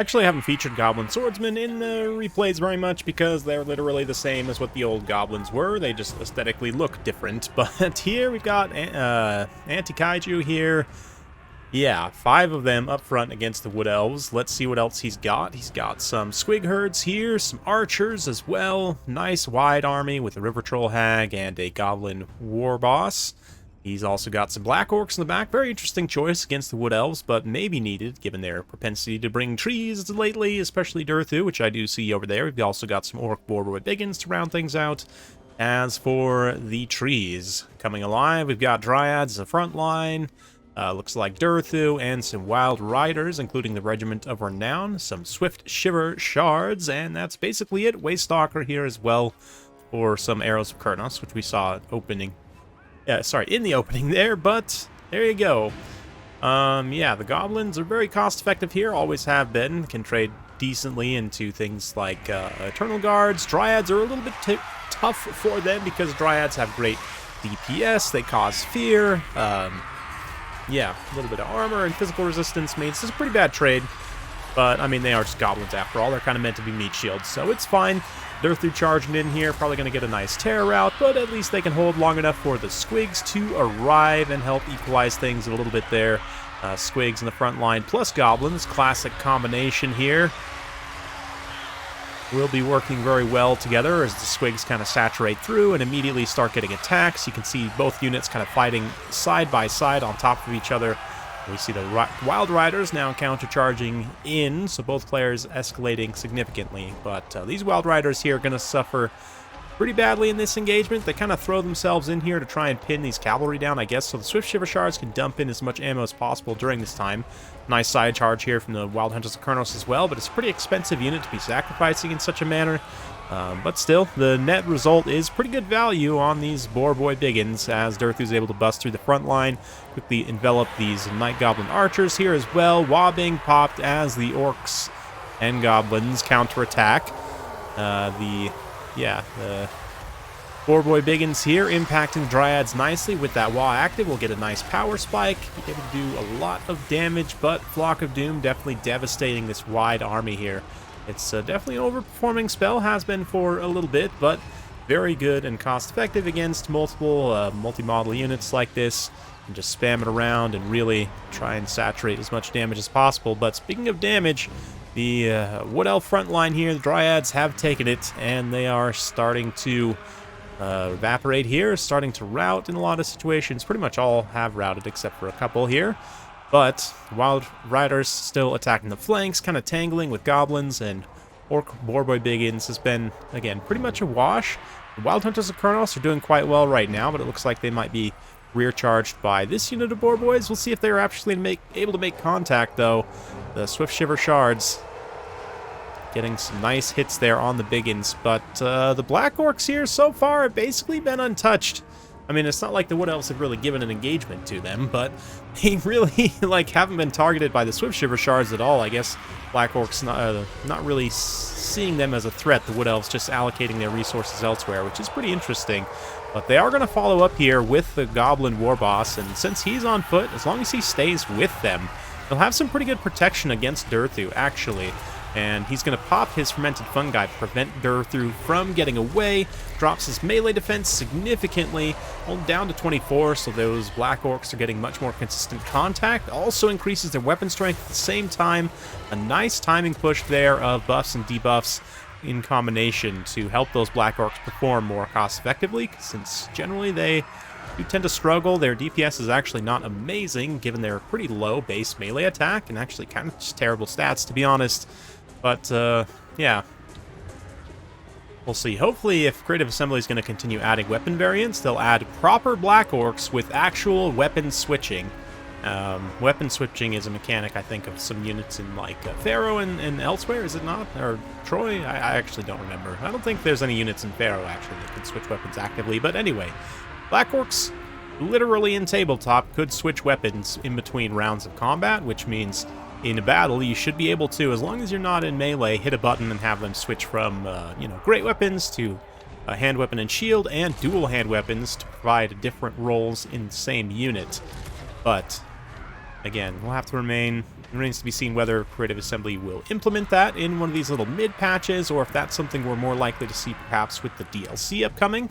Actually, I haven't featured Goblin Swordsmen in the replays very much because they're literally the same as what the old Goblins were. They just aesthetically look different. But here we've got Anti-Kaiju here. Yeah, 5 of them up front against the Wood Elves. Let's see what else he's got. He's got some Squig Herds here, some Archers as well. Nice wide army with a River Troll Hag and a Goblin War Boss. He's also got some Black Orcs in the back. Very interesting choice against the Wood Elves, but maybe needed given their propensity to bring trees lately, especially Durthu, which I do see over there. We've also got some Orc Border with Biggins to round things out. As for the trees coming alive, we've got Dryads as a front line. Looks like Durthu and some Wild Riders, including the Regiment of Renown, some Swift Shiver Shards, and that's basically it. Waystalker here as well for some Arrows of Kurnos, which we saw opening. In the opening there, but there you go. Yeah, the Goblins are very cost-effective here, always have been. Can trade decently into things like Eternal Guards. Dryads are a little bit tough for them because Dryads have great DPS, they cause fear. Yeah, a little bit of armor and physical resistance means it's a pretty bad trade. But, I mean, they are just Goblins after all. They're kind of meant to be meat shields, so it's fine. Durthu charging in here, probably going to get a nice tear route, but at least they can hold long enough for the Squigs to arrive and help equalize things a little bit there. Squigs in the front line plus Goblins, classic combination here. Will be working very well together as the Squigs kind of saturate through and immediately start getting attacks. You can see both units kind of fighting side by side on top of each other. We see the Wild Riders now countercharging in, so both players escalating significantly. But these Wild Riders here are going to suffer pretty badly in this engagement. They kind of throw themselves in here to try and pin these cavalry down, I guess, so the Swift Shiver Shards can dump in as much ammo as possible during this time. Nice side charge here from the Wild Hunters of Kurnos as well, but it's a pretty expensive unit to be sacrificing in such a manner. But still, the net result is pretty good value on these Boar Boy Biggins, as Durthu's able to bust through the front line, quickly envelop these Night Goblin Archers here as well, while being popped as the Orcs and Goblins counterattack. The Boar Boy Biggins here impacting Dryads nicely with that WA active. We'll get a nice power spike, be able to do a lot of damage, but Flock of Doom definitely devastating this wide army here. It's definitely an overperforming spell, has been for a little bit, but very good and cost-effective against multiple multi-model units like this. And just spam it around and really try and saturate as much damage as possible. But speaking of damage, the Wood Elf front line here, the Dryads have taken it, and they are starting to evaporate here, starting to rout in a lot of situations. Pretty much all have routed except for a couple here. But Wild Riders still attacking the flanks, kind of tangling with Goblins, and Orc Boar Boy Biggins has been, again, pretty much a wash. The Wild Hunters of Kurnos are doing quite well right now, but it looks like they might be rear charged by this unit of Boar Boys. We'll see if they're actually able to make contact, though. The Swift Shiver Shards getting some nice hits there on the Biggins, but the Black Orcs here so far have basically been untouched. I mean, it's not like the Wood Elves have really given an engagement to them, but they really, haven't been targeted by the Swift Shiver Shards at all. I guess Black Orcs not really seeing them as a threat. The Wood Elves just allocating their resources elsewhere, which is pretty interesting. But they are going to follow up here with the Goblin War Boss, and since he's on foot, as long as he stays with them, they'll have some pretty good protection against Durthu, actually. And he's going to pop his Fermented Fungi to prevent Durthu from getting away. Drops his melee defense significantly, down to 24, so those Black Orcs are getting much more consistent contact. Also increases their weapon strength at the same time. A nice timing push there of buffs and debuffs in combination to help those Black Orcs perform more cost-effectively, since generally they do tend to struggle. Their DPS is actually not amazing, given their pretty low base melee attack, and actually kind of just terrible stats, to be honest. But, yeah. We'll see. Hopefully, if Creative Assembly is going to continue adding weapon variants, they'll add proper Black Orcs with actual weapon switching. Weapon switching is a mechanic, I think, of some units in, like, Pharaoh and elsewhere, is it not? Or Troy? I actually don't remember. I don't think there's any units in Pharaoh, actually, that can switch weapons actively. But anyway, Black Orcs, literally in tabletop, could switch weapons in between rounds of combat, which means in a battle, you should be able to, as long as you're not in melee, hit a button and have them switch from, great weapons to a hand weapon and shield, and dual hand weapons to provide different roles in the same unit. But, again, we'll have to remain It remains to be seen whether Creative Assembly will implement that in one of these little mid-patches, or if that's something we're more likely to see perhaps with the DLC upcoming.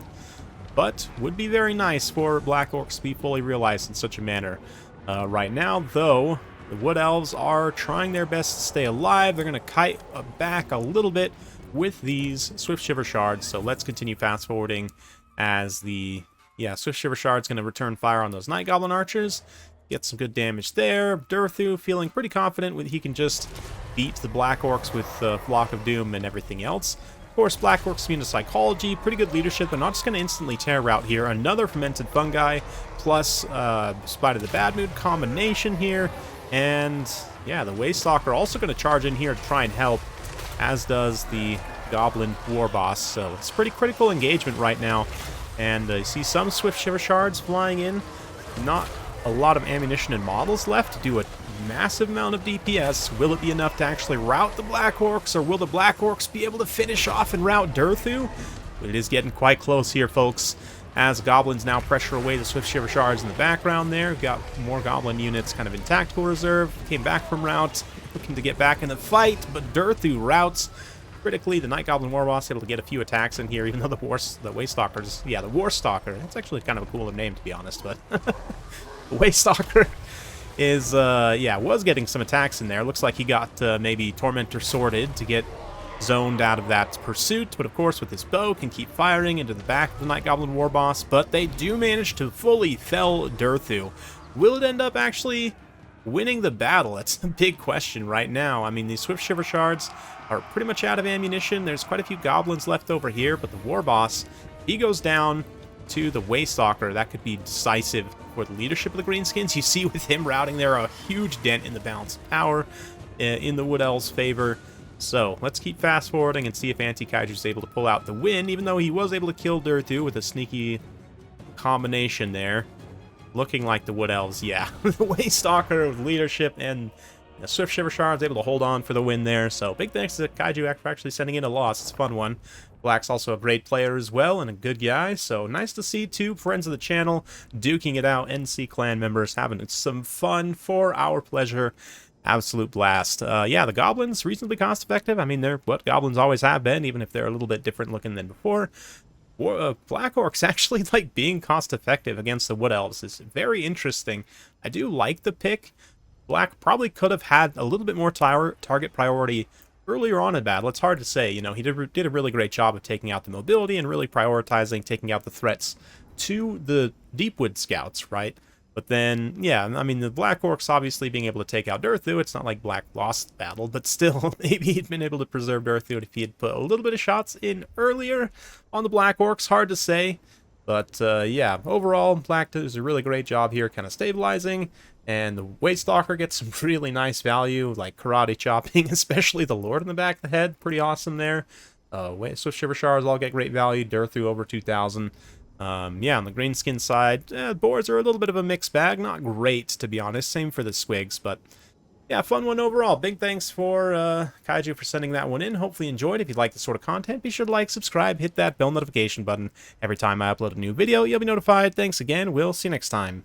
But would be very nice for Black Orcs to be fully realized in such a manner. Right now, though, the Wood Elves are trying their best to stay alive. They're going to kite back a little bit with these Swift Shiver Shards, so let's continue fast-forwarding as the... Yeah, Swift Shiver Shard's going to return fire on those Night Goblin Archers. Get some good damage there. Durthu feeling pretty confident with he can just beat the Black Orcs with Flock of Doom and everything else. Of course, Black Orcs immune to Psychology, pretty good leadership. They're not just going to instantly tear out here. Another Fermented Fungi plus Spite of the Bad Mood combination here. And yeah, the Waystalker also going to charge in here to try and help, as does the Goblin War Boss. So it's pretty critical engagement right now. And you see some Swift Shiver Shards flying in. Not a lot of ammunition and models left to do a massive amount of DPS. Will it be enough to actually rout the Black Orcs, or will the Black Orcs be able to finish off and rout Durthu? It is getting quite close here, folks, as Goblins now pressure away the Swift Shiver Shards in the background there. We've got more Goblin units kind of in tactical reserve. Came back from rout, looking to get back in the fight, but Durthu routs. Critically, the Night Goblin War Boss able to get a few attacks in here, even though the Waystalkers... Yeah, the Warstalker. That's actually kind of a cooler name, to be honest, but... The Waystalker is, was getting some attacks in there. Looks like he got maybe Tormentor sorted to get zoned out of that pursuit, but of course with his bow can keep firing into the back of the Night Goblin War Boss, but they do manage to fully fell Durthu. Will it end up actually winning the battle? That's a big question right now. I mean, these Swift Shiver Shards are pretty much out of ammunition. There's quite a few goblins left over here, but the War Boss, he goes down to the Waystalker. That could be decisive for the leadership of the Greenskins. You see with him routing there a huge dent in the balance of power in the Wood Elves' favor. So let's keep fast forwarding and see if Anti-Kaiju's able to pull out the win, even though he was able to kill Durthu with a sneaky combination there. Looking like the Wood Elves, yeah. The Waystalker with leadership and the Swift Shiver Shard's able to hold on for the win there. So big thanks to Kaiju for actually sending in a loss. It's a fun one. Black's also a great player as well and a good guy, so nice to see two friends of the channel duking it out, NC Clan members having some fun for our pleasure. Absolute blast. Yeah, the Goblins, reasonably cost effective. I mean, they're what Goblins always have been, even if they're a little bit different looking than before. Black Orcs actually like being cost effective against the Wood Elves is very interesting. I do like the pick. Black probably could have had a little bit more target priority earlier on in battle. It's hard to say, you know, he did a really great job of taking out the mobility and really prioritizing taking out the threats to the Deepwood scouts, right? But then, yeah, I mean, the Black Orcs obviously being able to take out Durthu, it's not like Black lost the battle, but still, maybe he'd been able to preserve Durthu if he had put a little bit of shots in earlier on the Black Orcs. Hard to say. But, yeah, overall, Black does a really great job here kind of stabilizing. And the Waystalker gets some really nice value, like karate chopping, especially the Lord in the back of the head. Pretty awesome there. Swift Shiver Shards all get great value. Durthu over 2,000. Yeah, on the Greenskin side, boards are a little bit of a mixed bag. Not great, to be honest. Same for the Swigs, but yeah, fun one overall. Big thanks for Kaiju for sending that one in. Hopefully you enjoyed. If you like this sort of content, be sure to like, subscribe, hit that bell notification button. Every time I upload a new video, you'll be notified. Thanks again. We'll see you next time.